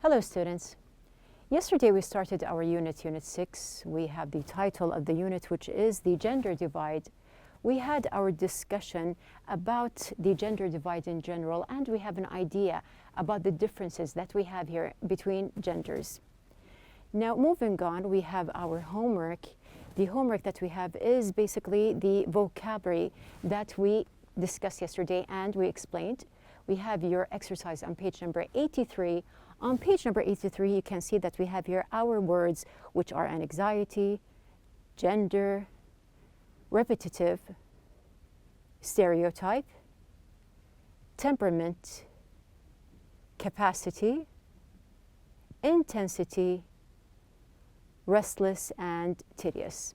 Hello students. Yesterday we started our unit 6. We have the title of the unit, which is the gender divide. We had our discussion about the gender divide in general, and we have an idea about the differences that we have here between genders. Now moving on, we have our homework. The homework that we have is basically the vocabulary that we discussed yesterday and we explained. We have your exercise on page number 83. On page number 83, you can see that we have here our words, which are anxiety, gender, repetitive, stereotype, temperament, capacity, intensity, restless, and tedious.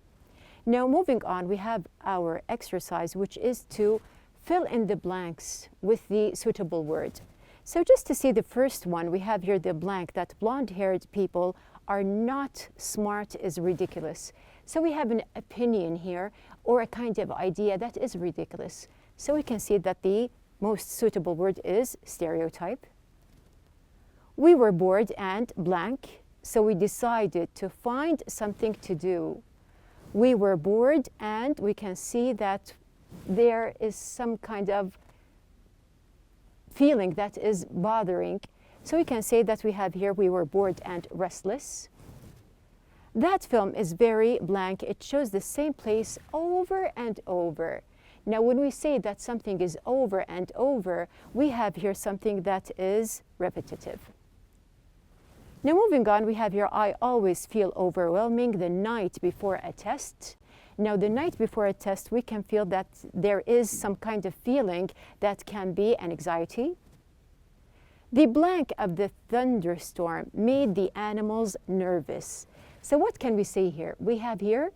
Now moving on, we have our exercise, which is to fill in the blanks with the suitable word. So just to see the first one, we have here the blank that blonde-haired people are not smart is ridiculous. So we have an opinion here or a kind of idea that is ridiculous. So we can see that the most suitable word is stereotype. We were bored and blank, so we decided to find something to do. We were bored and we can see that there is some kind of feeling that is bothering. So we can say that we have here we were bored and restless. That film is very blank. It shows the same place over and over. Now when we say that something is over and over, we have here something that is repetitive. Now moving on, we have here I always feel overwhelming the night before a test. Now the night before a test, we can feel that there is some kind of feeling that can be an anxiety. The blank of the thunderstorm made the animals nervous. So what can we say here? We have here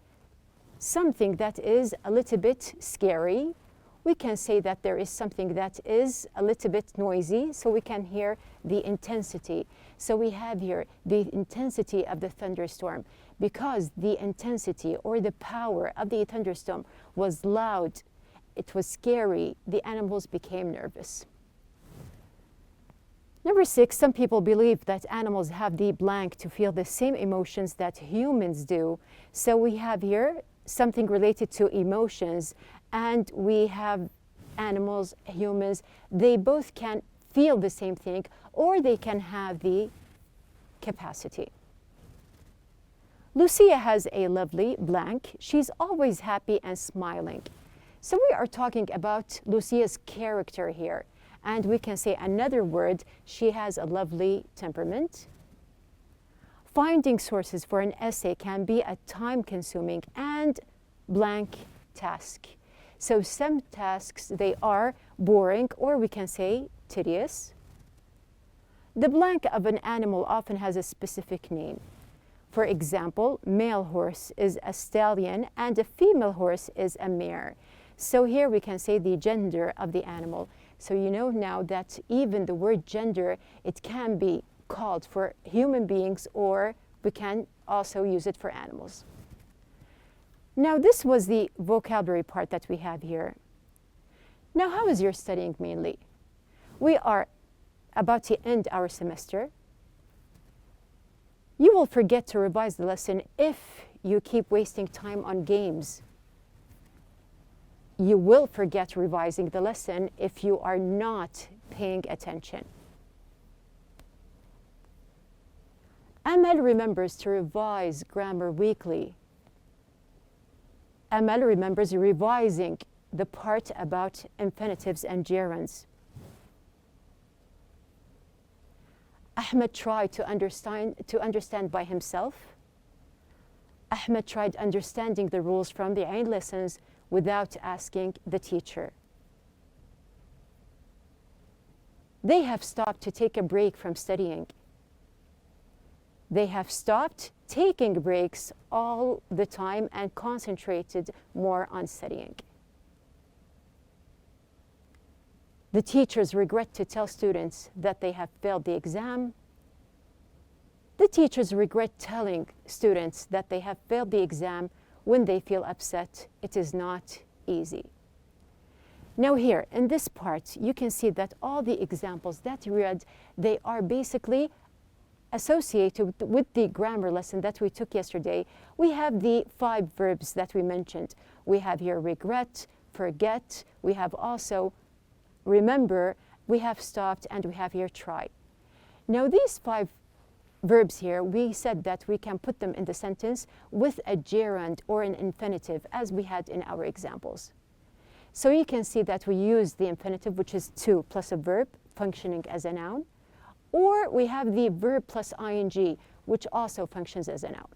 something that is a little bit scary. We can say that there is something that is a little bit noisy, so we can hear the intensity. So we have here the intensity of the thunderstorm. Because the intensity or the power of the thunderstorm was loud, it was scary, the animals became nervous. Number 6, some people believe that animals have the blank to feel the same emotions that humans do. So we have here something related to emotions, and we have animals, humans, they both can feel the same thing or they can have the capacity. Lucia has a lovely blank. She's always happy and smiling. So we are talking about Lucia's character here. And we can say another word, she has a lovely temperament. Finding sources for an essay can be a time-consuming and blank task. So some tasks, they are boring, or we can say tedious. The blank of an animal often has a specific name. For example, male horse is a stallion and a female horse is a mare. So here we can say the gender of the animal. So you know now that even the word gender, it can be called for human beings or we can also use it for animals. Now this was the vocabulary part that we have here. Now how is your studying mainly? We are about to end our semester. You will forget to revise the lesson if you keep wasting time on games. You will forget revising the lesson if you are not paying attention. Amal remembers to revise grammar weekly. Amal remembers revising the part about infinitives and gerunds. Ahmed tried to understand by himself. Ahmed tried understanding the rules from the Ain lessons without asking the teacher. They have stopped to take a break from studying. They have stopped taking breaks all the time and concentrated more on studying. The teachers regret to tell students that they have failed the exam. The teachers regret telling students that they have failed the exam when they feel upset. It is not easy. Now here, in this part, you can see that all the examples that you read, they are basically associated with the grammar lesson that we took yesterday, we have the 5 verbs that we mentioned. We have here regret, forget, we have also remember, we have stopped, and we have here try. Now these 5 verbs here, we said that we can put them in the sentence with a gerund or an infinitive, as we had in our examples. So you can see that we use the infinitive, which is to plus a verb functioning as a noun, or we have the verb plus ing, which also functions as a noun.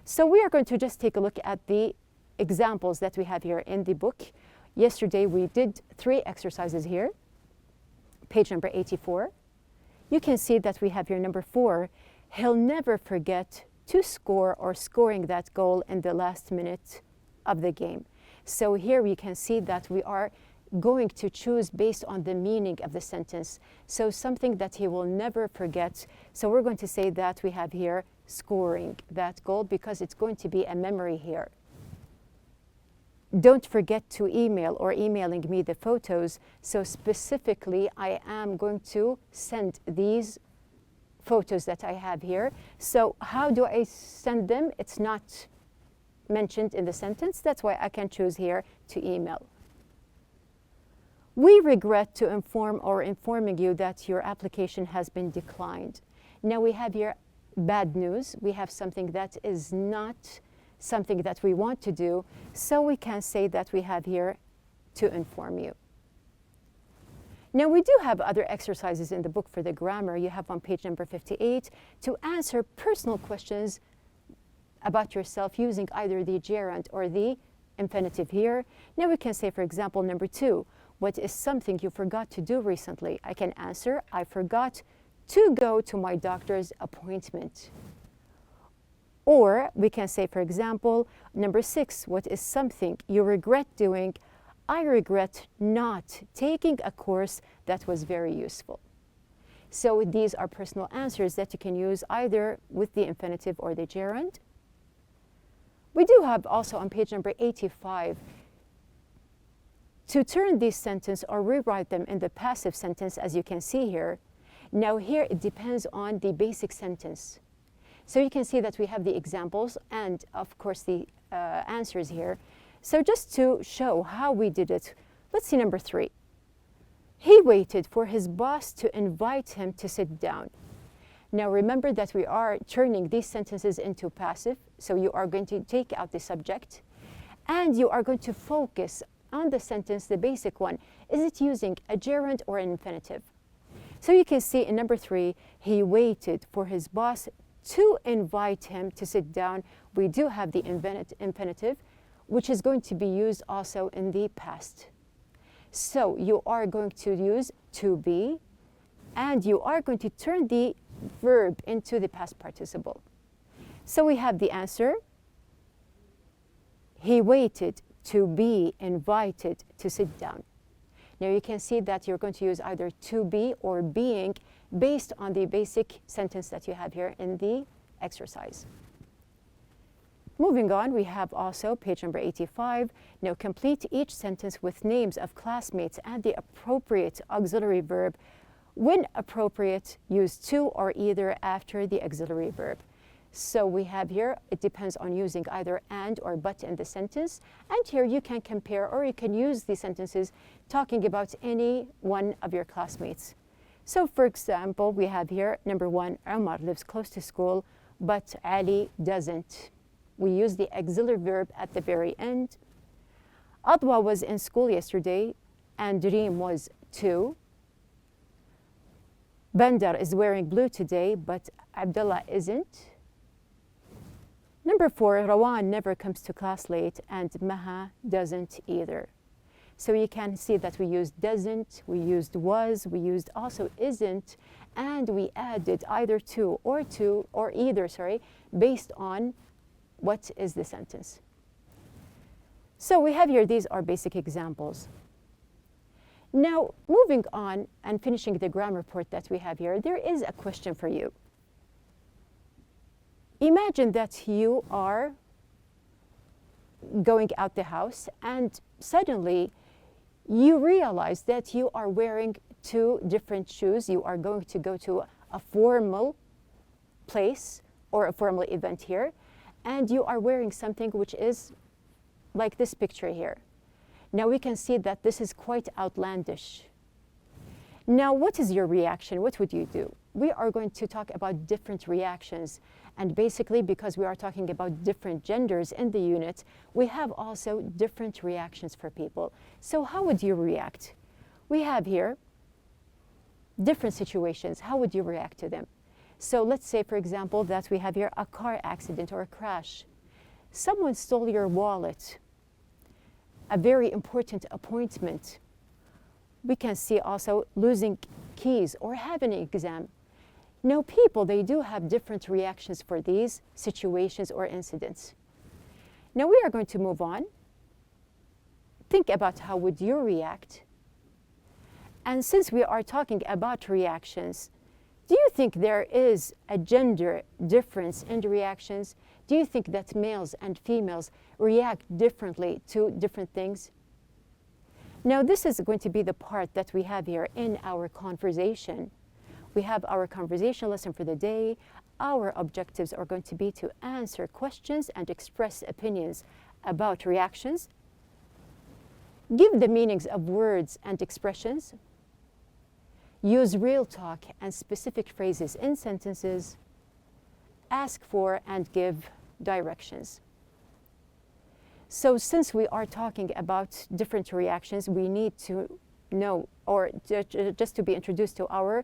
So we are going to just take a look at the examples that we have here in the book. Yesterday we did 3 exercises here. Page number 84. You can see that we have here number 4. He'll never forget to score or scoring that goal in the last minute of the game. So here we can see that we are going to choose based on the meaning of the sentence. So something that he will never forget. So we're going to say that we have here scoring that goal because it's going to be a memory here. Don't forget to email or emailing me the photos. So specifically, I am going to send these photos that I have here. So how do I send them? It's not mentioned in the sentence. That's why I can choose here to email. We regret to inform or informing you that your application has been declined. Now we have here bad news. We have something that is not something that we want to do, so we can say that we have here to inform you. Now we do have other exercises in the book for the grammar. You have on page number 58 to answer personal questions about yourself using either the gerund or the infinitive here. Now we can say, for example, number 2, what is something you forgot to do recently? I can answer, I forgot to go to my doctor's appointment. Or we can say, for example, number 6, what is something you regret doing? I regret not taking a course that was very useful. So these are personal answers that you can use either with the infinitive or the gerund. We do have also on page number 85 to turn this sentence or rewrite them in the passive sentence, as you can see here. Now here it depends on the basic sentence. So you can see that we have the examples and of course the answers here. So just to show how we did it, let's see number 3. He waited for his boss to invite him to sit down. Now remember that we are turning these sentences into passive, so you are going to take out the subject and you are going to focus on the sentence, the basic one. Is it using a gerund or an infinitive? So you can see in number 3, he waited for his boss to invite him to sit down. We do have the infinitive, which is going to be used also in the past. So you are going to use to be, and you are going to turn the verb into the past participle. So we have the answer. He waited to be invited to sit down. Now you can see that you're going to use either to be or being based on the basic sentence that you have here in the exercise. Moving on, we have also page number 85. Now complete each sentence with names of classmates and the appropriate auxiliary verb. When appropriate, use to or either after the auxiliary verb. So we have here, it depends on using either and or but in the sentence. And here you can compare or you can use the sentences talking about any one of your classmates. So for example, we have here number 1, Omar lives close to school, but Ali doesn't. We use the auxiliary verb at the very end. Adwa was in school yesterday and Reem was too. Bandar is wearing blue today, but Abdullah isn't. Number 4, Rawan never comes to class late and Maha doesn't either. So you can see that we used doesn't, we used was, we used also isn't, and we added either to or either, based on what is the sentence. So we have here, these are basic examples. Now, moving on and finishing the grammar report that we have here, there is a question for you. Imagine that you are going out the house and suddenly you realize that you are wearing 2 different shoes. You are going to go to a formal place or a formal event here, and you are wearing something which is like this picture here. Now we can see that this is quite outlandish. Now, what is your reaction? What would you do? We are going to talk about different reactions. And basically, because we are talking about different genders in the unit, we have also different reactions for people. So how would you react? We have here different situations. How would you react to them? So let's say, for example, that we have here a car accident or a crash. Someone stole your wallet, a very important appointment. We can see also losing keys or having an exam. Now, people, they do have different reactions for these situations or incidents. Now, we are going to move on. Think about how would you react. And since we are talking about reactions, do you think there is a gender difference in the reactions? Do you think that males and females react differently to different things? Now, this is going to be the part that we have here in our conversation. We have our conversation lesson for the day. Our objectives are going to be to answer questions and express opinions about reactions. Give the meanings of words and expressions. Use real talk and specific phrases in sentences. Ask for and give directions. So since we are talking about different reactions, we need to know, or just to be introduced to our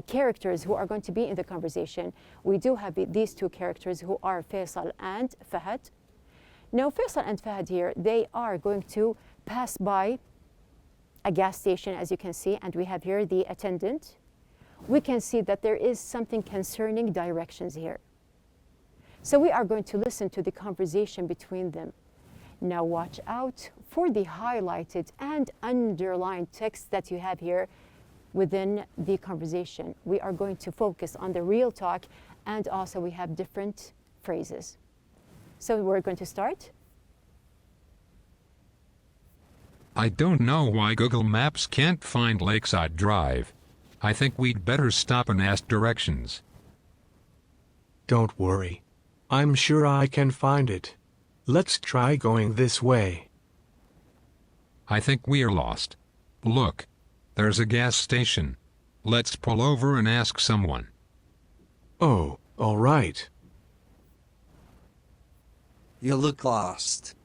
characters who are going to be in the conversation. We do have these two characters who are Faisal and Fahad. Now, Faisal and Fahad here, they are going to pass by a gas station, as you can see, and we have here the attendant. We can see that there is something concerning directions here. So we are going to listen to the conversation between them. Now watch out for the highlighted and underlined text that you have here within the conversation. We are going to focus on the real talk, and also we have different phrases. So we're going to start. I don't know why Google Maps can't find Lakeside Drive. I think we'd better stop and ask directions. Don't worry. I'm sure I can find it. Let's try going this way. I think we're lost. Look, there's a gas station. Let's pull over and ask someone. Oh, all right. You look lost.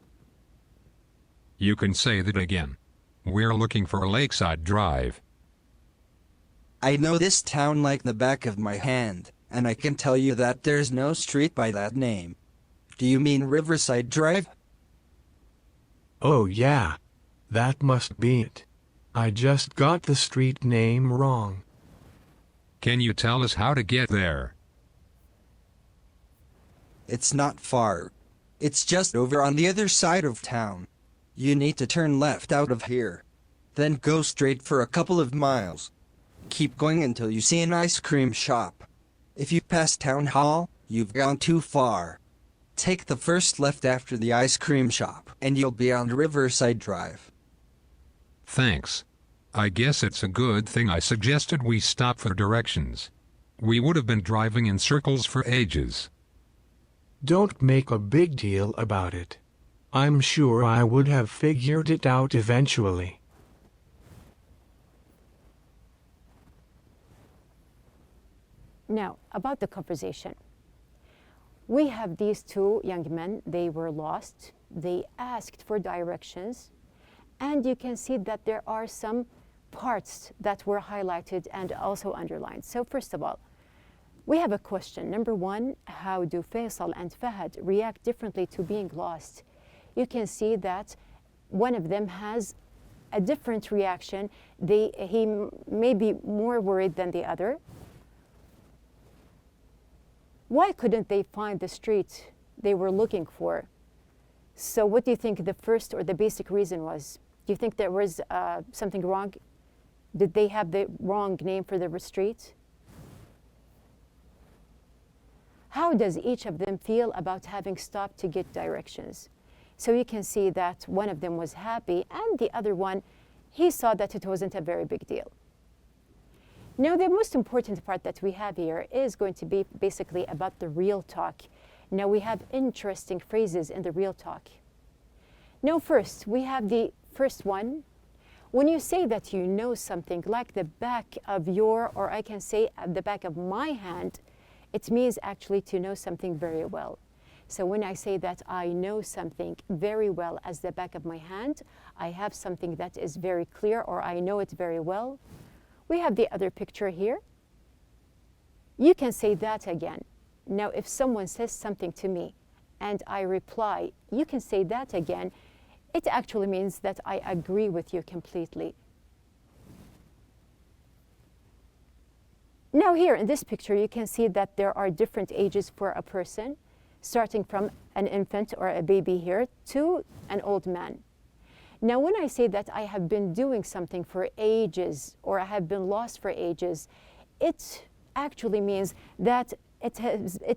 You can say that again. We're looking for Lakeside Drive. I know this town like the back of my hand, and I can tell you that there's no street by that name. Do you mean Riverside Drive? Oh yeah. That must be it. I just got the street name wrong. Can you tell us how to get there? It's not far. It's just over on the other side of town. You need to turn left out of here. Then go straight for a couple of miles. Keep going until you see an ice cream shop. If you pass Town Hall, you've gone too far. Take the first left after the ice cream shop, and you'll be on Riverside Drive. Thanks. I guess it's a good thing I suggested we stop for directions. We would have been driving in circles for ages. Don't make a big deal about it. I'm sure I would have figured it out eventually. Now, about the conversation. We have these two young men. They were lost. They asked for directions. And you can see that there are some parts that were highlighted and also underlined. So first of all, we have a question. Number one, how do Faisal and Fahad react differently to being lost? You can see that one of them has a different reaction. He may be more worried than the other. Why couldn't they find the street they were looking for? So what do you think the first or the basic reason was? Do you think there was something wrong? Did they have the wrong name for the street? How does each of them feel about having stopped to get directions? So you can see that one of them was happy, and the other one, he saw that it wasn't a very big deal. Now, the most important part that we have here is going to be basically about the real talk. Now, we have interesting phrases in the real talk. Now, first, we have the first one. When you say that you know something like the back of your, or I can say at the back of my hand, it means actually to know something very well. So when I say that I know something very well as the back of my hand, I have something that is very clear, or I know it very well. We have the other picture here. You can say that again. Now, if someone says something to me and I reply, you can say that again, it actually means that I agree with you completely. Now, here in this picture, you can see that there are different ages for a person, starting from an infant or a baby here to an old man. Now, when I say that I have been doing something for ages, or I have been lost for ages, it actually means that it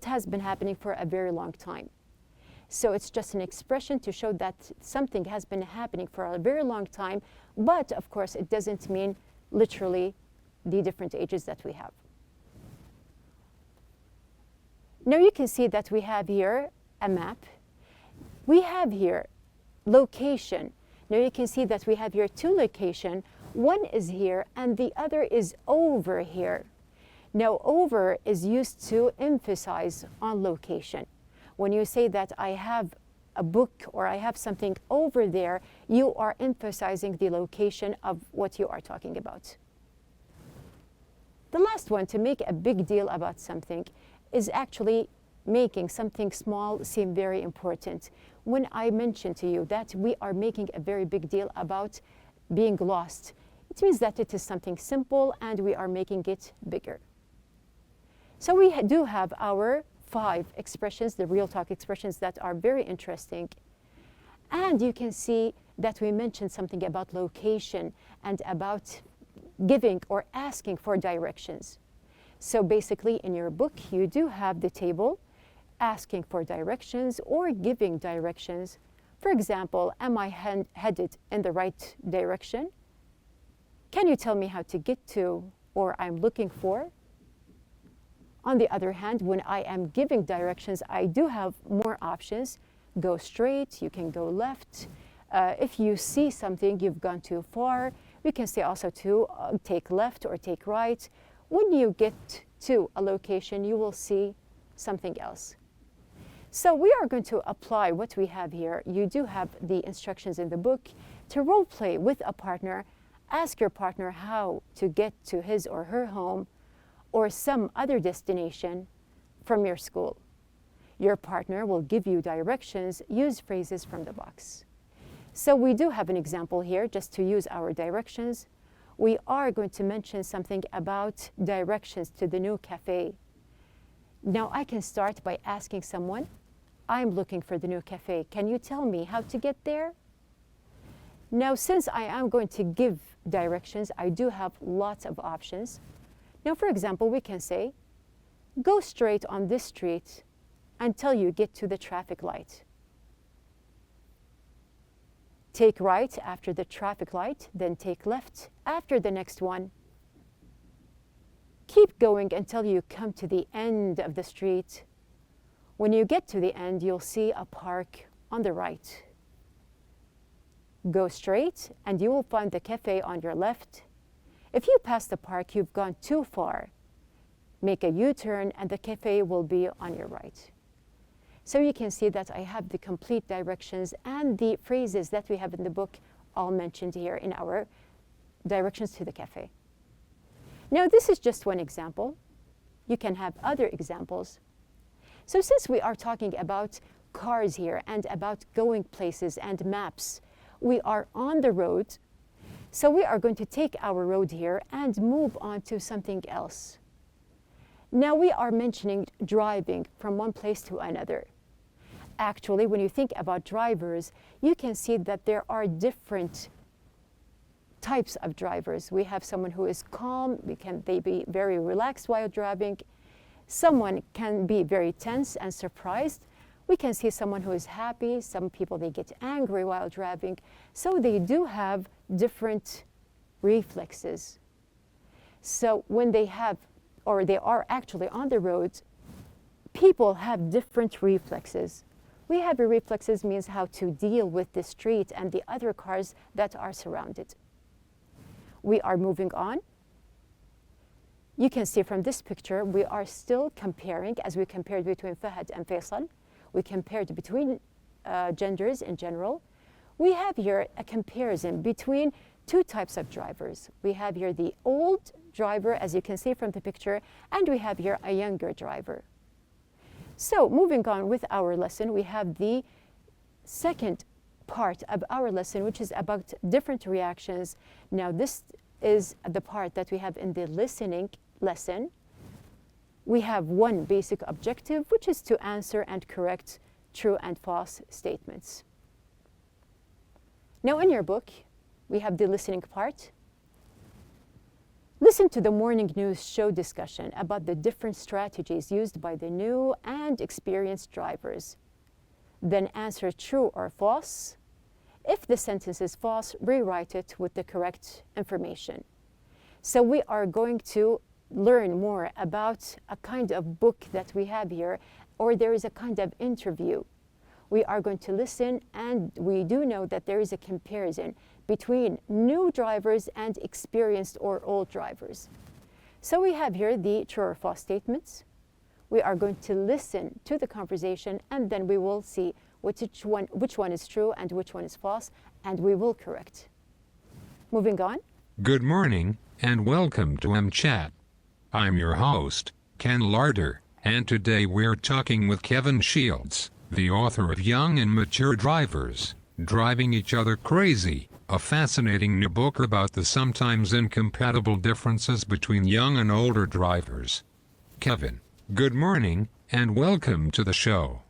has been happening for a very long time. So it's just an expression to show that something has been happening for a very long time, but of course it doesn't mean literally the different ages that we have. Now you can see that we have here a map. We have here location. Now you can see that we have here two locations. One is here and the other is over here. Now over is used to emphasize on location. When you say that I have a book or I have something over there, you are emphasizing the location of what you are talking about. The last one, to make a big deal about something, is actually making something small seem very important. When I mention to you that we are making a very big deal about being lost, it means that it is something simple and we are making it bigger. So we do have our 5 expressions, the real talk expressions, that are very interesting. And you can see that we mentioned something about location and about giving or asking for directions. So basically in your book, you do have the table asking for directions or giving directions. For example, am I headed in the right direction? Can you tell me how to get to, or I'm looking for? On the other hand, when I am giving directions, I do have more options. Go straight, you can go left. If you see something, you've gone too far, we can say also to take left or take right. When you get to a location, you will see something else. So we are going to apply what we have here. You do have the instructions in the book to role play with a partner. Ask your partner how to get to his or her home or some other destination from your school. Your partner will give you directions. Use phrases from the box. So we do have an example here just to use our directions. We are going to mention something about directions to the new cafe. Now I can start by asking someone, I'm looking for the new cafe. Can you tell me how to get there? Now, since I am going to give directions, I do have lots of options. Now, for example, we can say, go straight on this street until you get to the traffic light. Take right after the traffic light, then take left after the next one. Keep going until you come to the end of the street. When you get to the end, you'll see a park on the right. Go straight and you will find the cafe on your left. If you pass the park, you've gone too far. Make a U-turn and the cafe will be on your right. So you can see that I have the complete directions and the phrases that we have in the book all mentioned here in our directions to the cafe. Now, this is just one example. You can have other examples. So since we are talking about cars here and about going places and maps, we are on the road. So we are going to take our road here and move on to something else. Now we are mentioning driving from one place to another. Actually, when you think about drivers, you can see that there are different types of drivers. We have someone who is calm, they be very relaxed while driving. Someone can be very tense and surprised. We can see someone who is happy. Some people, they get angry while driving. So they do have different reflexes. So when they have, or they are actually on the road, people have different reflexes. We have reflexes means how to deal with the street and the other cars that are surrounded. We are moving on. You can see from this picture, we are still comparing, as we compared between Fahad and Faisal. We compared between genders in general. We have here a comparison between two types of drivers. We have here the old driver, as you can see from the picture, and we have here a younger driver. So moving on with our lesson, we have the second part of our lesson, which is about different reactions. Now this is the part that we have in the listening lesson. We have one basic objective, which is to answer and correct true and false statements. Now in your book, we have the listening part. Listen to the morning news show discussion about the different strategies used by the new and experienced drivers. Then answer true or false. If the sentence is false, rewrite it with the correct information. So we are going to learn more about a kind of book that we have here, or there is a kind of interview. We are going to listen, and we do know that there is a comparison between new drivers and experienced or old drivers. So we have here the true or false statements. We are going to listen to the conversation, and then we will see which one is true and which one is false, and we will correct. Moving on. Good morning, and welcome to MChat. I'm your host, Ken Larder, and today we're talking with Kevin Shields, the author of Young and Mature Drivers, Driving Each Other Crazy, a fascinating new book about the sometimes incompatible differences between young and older drivers. Kevin, good morning, and welcome to the show.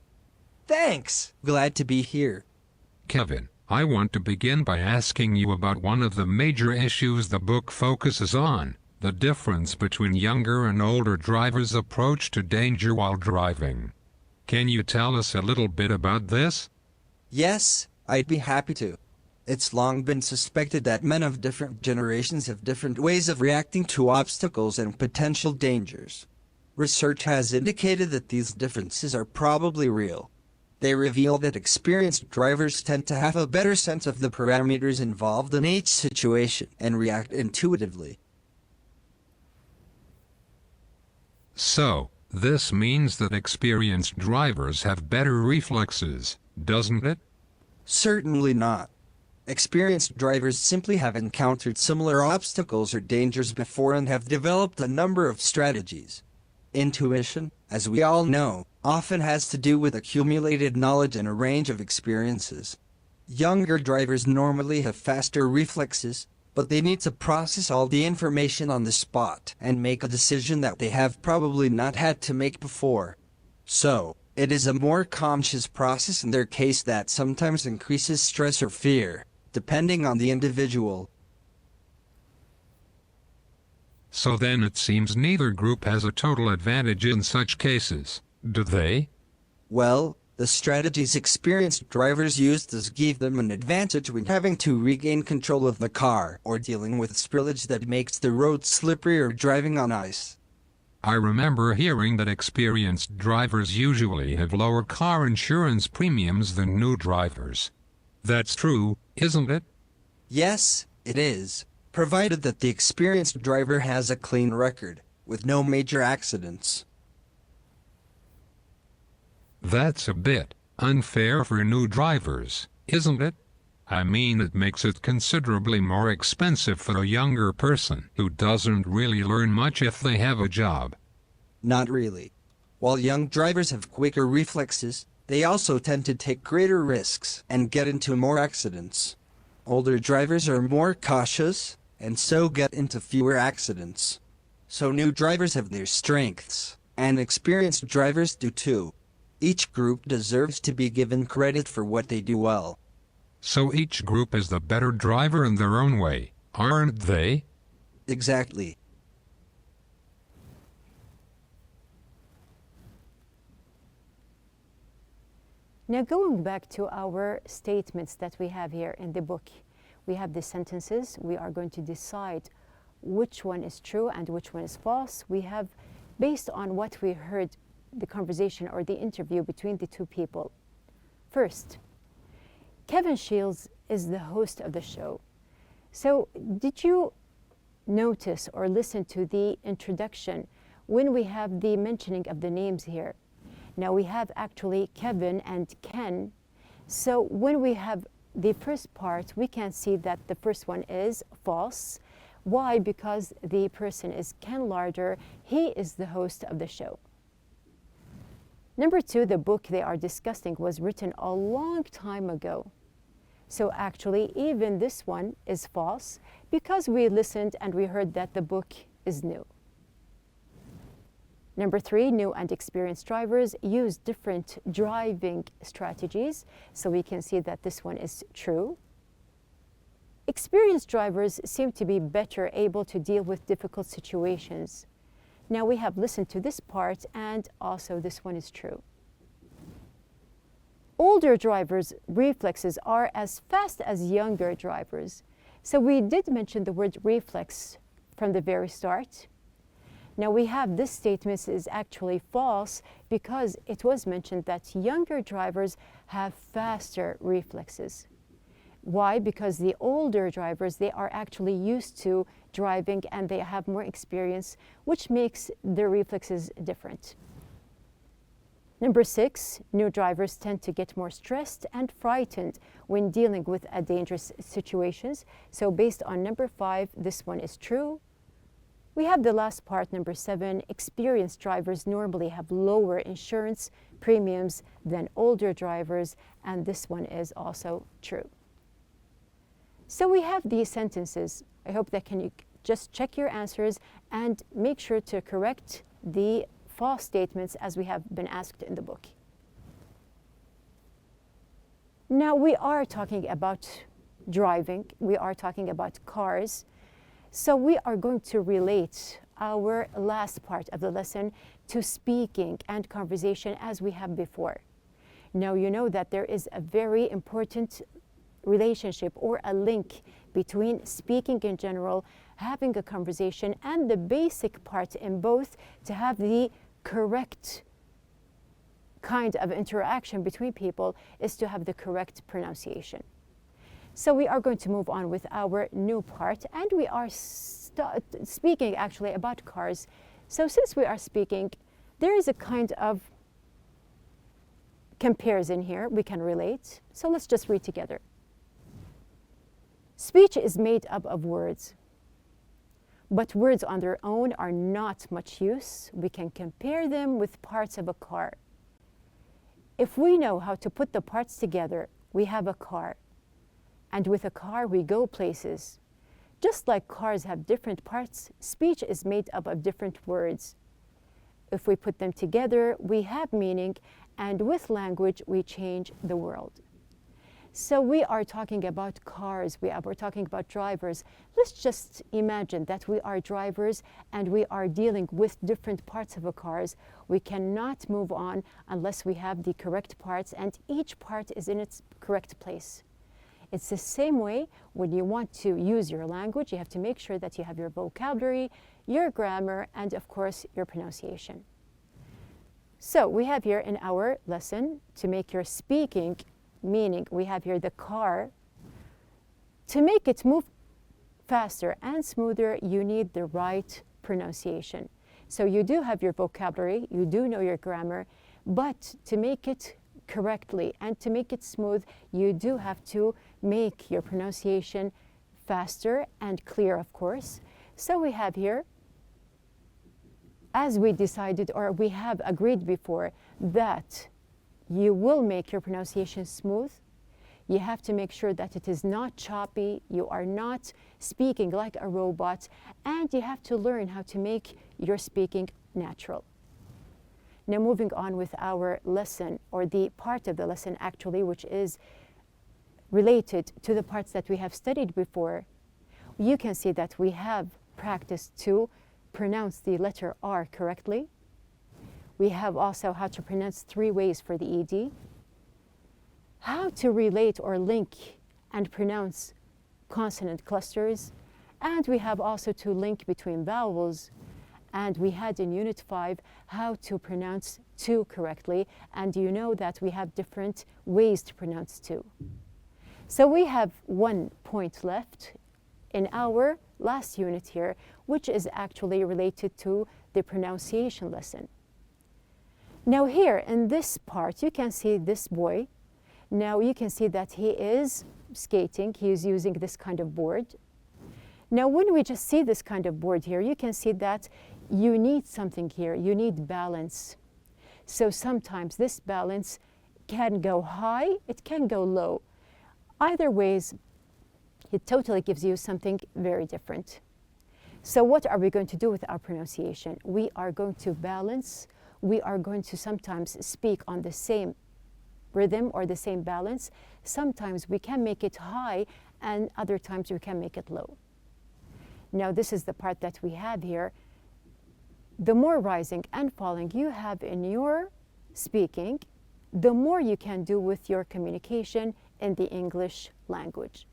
Thanks! Glad to be here. Kevin, I want to begin by asking you about one of the major issues the book focuses on, the difference between younger and older drivers' approach to danger while driving. Can you tell us a little bit about this? Yes, I'd be happy to. It's long been suspected that men of different generations have different ways of reacting to obstacles and potential dangers. Research has indicated that these differences are probably real. They reveal that experienced drivers tend to have a better sense of the parameters involved in each situation and react intuitively. So, this means that experienced drivers have better reflexes, doesn't it? Certainly not. Experienced drivers simply have encountered similar obstacles or dangers before and have developed a number of strategies. Intuition, as we all know, often has to do with accumulated knowledge and a range of experiences. Younger drivers normally have faster reflexes, but they need to process all the information on the spot and make a decision that they have probably not had to make before. So, it is a more conscious process in their case that sometimes increases stress or fear, depending on the individual. So then it seems neither group has a total advantage in such cases, do they? Well, the strategies experienced drivers use does give them an advantage when having to regain control of the car or dealing with spillage that makes the road slippery or driving on ice. I remember hearing that experienced drivers usually have lower car insurance premiums than new drivers. That's true, isn't it? Yes, it is, provided that the experienced driver has a clean record, with no major accidents. That's a bit unfair for new drivers, isn't it? I mean, it makes it considerably more expensive for a younger person who doesn't really learn much if they have a job. Not really. While young drivers have quicker reflexes, they also tend to take greater risks and get into more accidents. Older drivers are more cautious, and so get into fewer accidents. So new drivers have their strengths, and experienced drivers do too. Each group deserves to be given credit for what they do well. So each group is the better driver in their own way, aren't they? Exactly. Now going back to our statements that we have here in the book, we have the sentences. We are going to decide which one is true and which one is false, we have, based on what we heard, the conversation or the interview between the two people. First, Kevin Shields is the host of the show. So did you notice or listen to the introduction when we have the mentioning of the names here? Now we have actually Kevin and Ken. So when we have the first part, we can see that the first one is false. Why? Because the person is Ken Larder. He is the host of the show. Number two, the book they are discussing was written a long time ago. So actually, even this one is false because we listened and we heard that the book is new. Number three, new and experienced drivers use different driving strategies. So we can see that this one is true. Experienced drivers seem to be better able to deal with difficult situations. Now we have listened to this part and also this one is true. Older drivers' reflexes are as fast as younger drivers. So we did mention the word reflex from the very start. Now we have this statement is actually false because it was mentioned that younger drivers have faster reflexes. Why? Because the older drivers, they are actually used to driving and they have more experience, which makes their reflexes different. Number six, new drivers tend to get more stressed and frightened when dealing with dangerous situations. So based on number five, this one is true. We have the last part, number seven, experienced drivers normally have lower insurance premiums than older drivers, and this one is also true. So we have these sentences. I hope that you just check your answers and make sure to correct the false statements as we have been asked in the book. Now we are talking about driving. We are talking about cars. So we are going to relate our last part of the lesson to speaking and conversation as we have before. Now you know that there is a very important relationship or a link between speaking in general, having a conversation, and the basic part in both to have the correct kind of interaction between people is to have the correct pronunciation. So we are going to move on with our new part, and we are speaking actually about cars. So since we are speaking, there is a kind of comparison here we can relate. So let's just read together. Speech is made up of words, but words on their own are not much use. We can compare them with parts of a car. If we know how to put the parts together, we have a car. And with a car, we go places. Just like cars have different parts, speech is made up of different words. If we put them together, we have meaning, and with language, we change the world. So we are talking about cars, we're talking about drivers. Let's just imagine that we are drivers and we are dealing with different parts of a cars. We cannot move on unless we have the correct parts, and each part is in its correct place. It's the same way when you want to use your language, you have to make sure that you have your vocabulary, your grammar, and of course, your pronunciation. So we have here in our lesson to make your speaking, meaning we have here the car. To make it move faster and smoother, you need the right pronunciation. So you do have your vocabulary, you do know your grammar, but to make it correctly and to make it smooth, you do have to make your pronunciation faster and clear, of course. So we have here, as we decided or we have agreed before, that you will make your pronunciation smooth. You have to make sure that it is not choppy, you are not speaking like a robot, and you have to learn how to make your speaking natural. Now moving on with our lesson, or the part of the lesson actually, which is related to the parts that we have studied before, you can see that we have practiced to pronounce the letter R correctly. We have also how to pronounce 3 ways for the ED, how to relate or link and pronounce consonant clusters, And we have also to link between vowels. And we had in Unit 5 how to pronounce to correctly. And you know that we have different ways to pronounce to. So we have 1 point left in our last unit here, which is actually related to the pronunciation lesson. Now here in this part, you can see this boy. Now you can see that he is skating. He is using this kind of board. Now when we just see this kind of board here, you can see that you need something here. You need balance. So sometimes this balance can go high, it can go low. Either ways, it totally gives you something very different. So what are we going to do with our pronunciation? We are going to balance. We are going to sometimes speak on the same rhythm or the same balance. Sometimes we can make it high and other times we can make it low. Now this is the part that we have here. The more rising and falling you have in your speaking, the more you can do with your communication in the English language.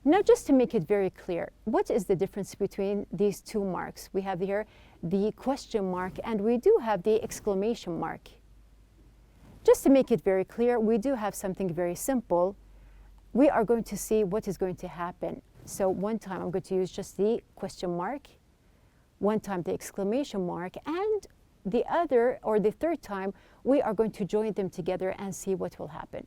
Now just to make it very clear, what is the difference between these two marks? We have here the question mark and we do have the exclamation mark. Just to make it very clear, we do have something very simple. We are going to see what is going to happen. So one time I'm going to use just the question mark, one time the exclamation mark, and the other or the third time we are going to join them together and see what will happen.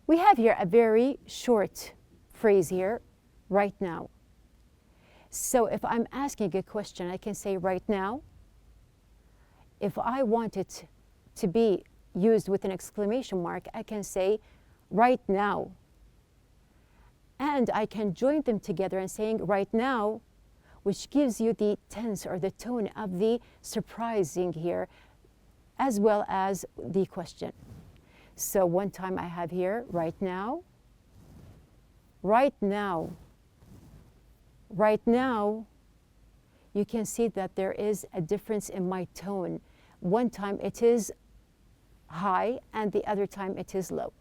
We have here a very short phrase here, right now. So if I'm asking a question, I can say right now. If I want it to be used with an exclamation mark, I can say right now. And I can join them together and saying right now, which gives you the tense or the tone of the surprising here, as well as the question. So one time I have here, right now, right now, right now. You can see that there is a difference in my tone. One time it is high and the other time it is low.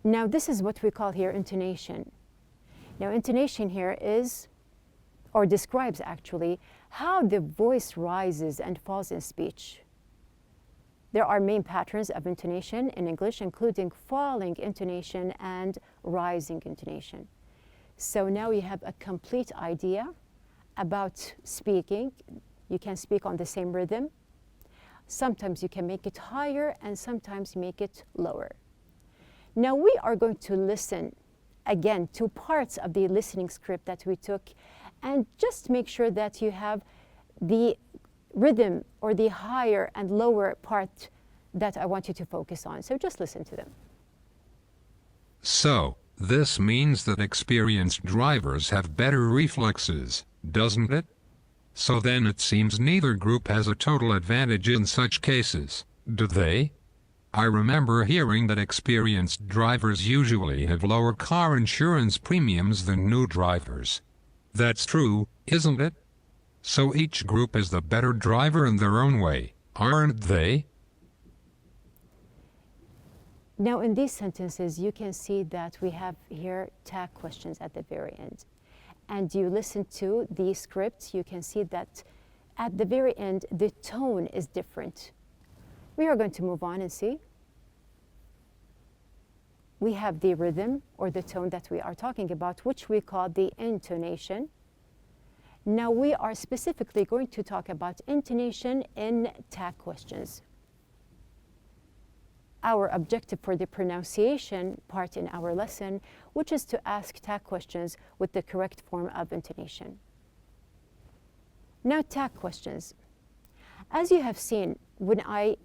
Now this is what we call here intonation. Now intonation here is, or describes actually, how the voice rises and falls in speech. There are main patterns of intonation in English, including falling intonation and rising intonation. So now you have a complete idea about speaking. You can speak on the same rhythm. Sometimes you can make it higher and sometimes make it lower. Now we are going to listen again to parts of the listening script that we took, and just make sure that you have the rhythm or the higher and lower part that I want you to focus on. So just listen to them. So, this means that experienced drivers have better reflexes, doesn't it? So then it seems neither group has a total advantage in such cases, do they? I remember hearing that experienced drivers usually have lower car insurance premiums than new drivers. That's true, isn't it? So each group is the better driver in their own way, aren't they? Now in these sentences, you can see that we have here tag questions at the very end. And you listen to the script, you can see that at the very end, the tone is different. We are going to move on and see. We have the rhythm or the tone that we are talking about, which we call the intonation. Now we are specifically going to talk about intonation in tag questions. Our objective for the pronunciation part in our lesson, which is to ask tag questions with the correct form of intonation. Now tag questions. As you have seen, when I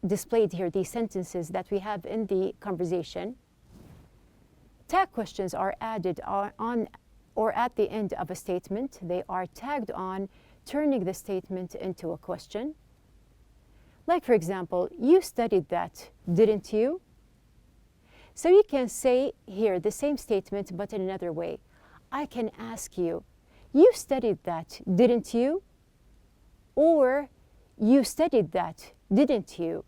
displayed here the sentences that we have in the conversation, tag questions are added on or at the end of a statement. They are tagged on, turning the statement into a question. Like for example, you studied that, didn't you? So you can say here the same statement but in another way. I can ask you, you studied that, didn't you? Or you studied that, didn't you?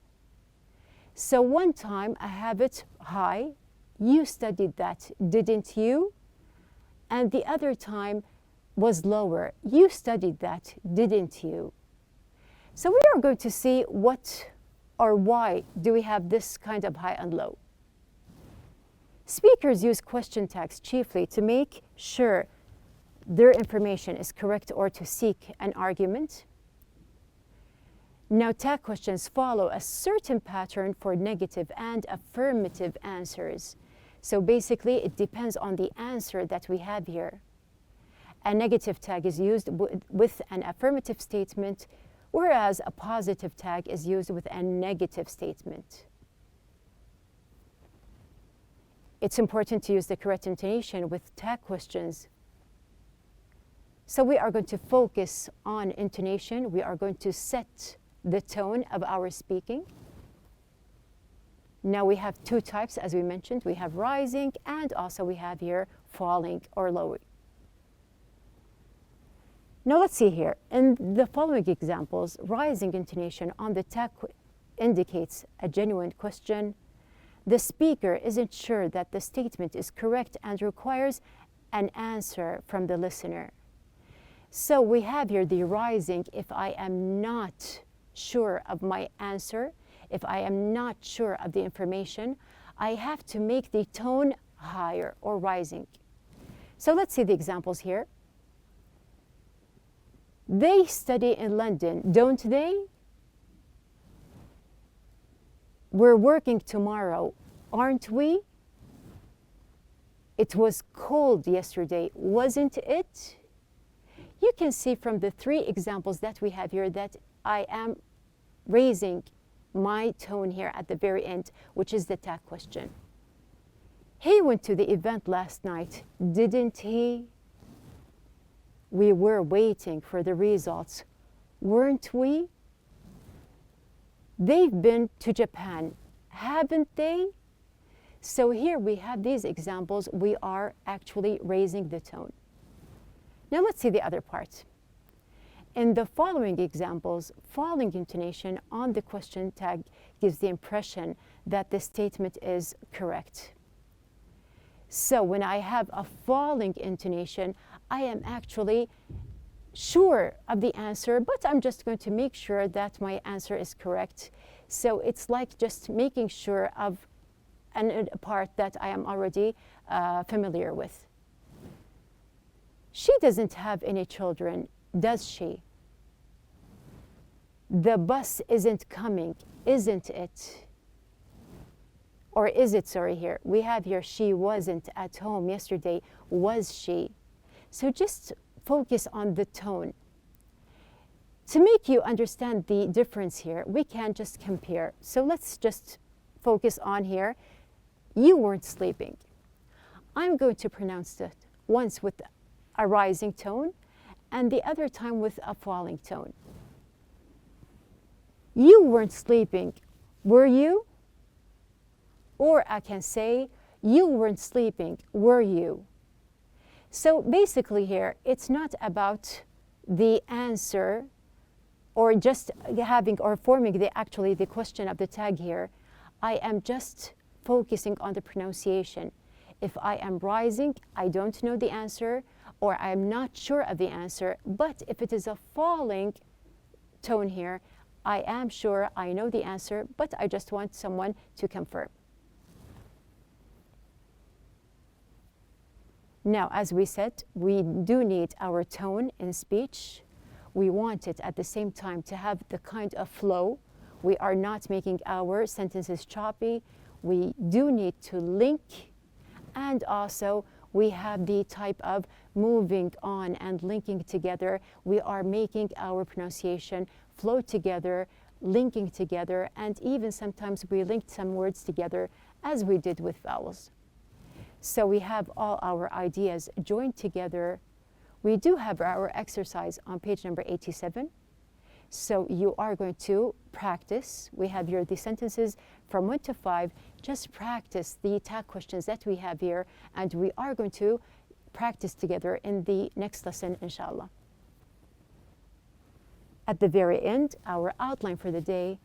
So one time I have it high, You studied that, didn't you? And the other time was lower. You studied that, didn't you? So we are going to see what or why do we have this kind of high and low. Speakers use question tags chiefly to make sure their information is correct or to seek an argument. Now, tag questions follow a certain pattern for negative and affirmative answers. So basically, it depends on the answer that we have here. A negative tag is used with an affirmative statement, whereas a positive tag is used with a negative statement. It's important to use the correct intonation with tag questions. So we are going to focus on intonation. We are going to set the tone of our speaking. Now we have two types, as we mentioned. We have rising, and also we have here falling or lowering. Now let's see here. In the following examples, rising intonation on the tag indicates a genuine question. The speaker isn't sure that the statement is correct and requires an answer from the listener. So we have here the rising if I am not sure of my answer, if I am not sure of the information, I have to make the tone higher or rising. So let's see the examples here. They study in London, don't they? We're working tomorrow, aren't we? It was cold yesterday, wasn't it? You can see from the three examples that we have here that I am raising my tone here at the very end, which is the tag question. He went to the event last night, didn't he? We were waiting for the results, weren't we? They've been to Japan, haven't they? So here we have these examples. We are actually raising the tone. Now let's see the other part. In the following examples, falling intonation on the question tag gives the impression that the statement is correct. So when I have a falling intonation, I am actually sure of the answer, but I'm just going to make sure that my answer is correct. So it's like just making sure of a part that I am already familiar with. She doesn't have any children, does she? The bus isn't coming, isn't it? Or is it, sorry, here. We have here, she wasn't at home yesterday, was she? So just focus on the tone. To make you understand the difference here, we can just compare. So let's just focus on here. You weren't sleeping. I'm going to pronounce that once with a rising tone and the other time with a falling tone. You weren't sleeping, were you? Or I can say, you weren't sleeping, were you? So basically here, it's not about the answer or just having or forming the question of the tag here. I am just focusing on the pronunciation. If I am rising, I don't know the answer, or I am not sure of the answer. But if it is a falling tone here, I am sure I know the answer, but I just want someone to confirm. Now, as we said, we do need our tone in speech. We want it at the same time to have the kind of flow. We are not making our sentences choppy. We do need to link, and also we have the type of moving on and linking together. We are making our pronunciation flow together, linking together, and even sometimes we linked some words together as we did with vowels. So we have all our ideas joined together. We do have our exercise on page number 87. So you are going to practice. We have here the sentences from 1 to 5. Just practice the tag questions that we have here, and we are going to practice together in the next lesson, inshallah. At the very end, our outline for the day,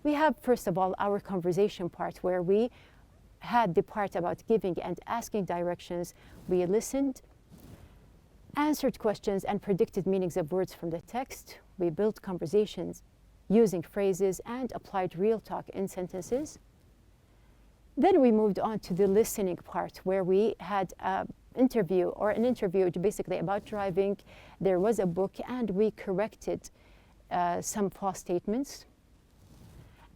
we have first of all our conversation part where we had the part about giving and asking directions, we listened, answered questions, and predicted meanings of words from the text. We built conversations using phrases and applied real talk in sentences. Then we moved on to the listening part, where we had an interview basically about driving. There was a book, and we corrected some false statements.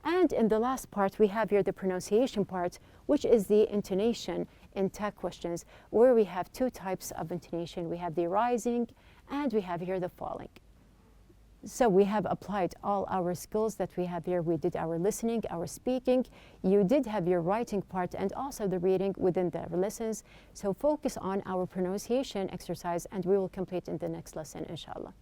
And in the last part, we have here the pronunciation part, which is the intonation in tag questions, where we have two types of intonation. We have the rising, and we have here the falling. So we have applied all our skills that we have here. We did our listening, our speaking. You did have your writing part and also the reading within the lessons. So focus on our pronunciation exercise, and we will complete in the next lesson, inshallah.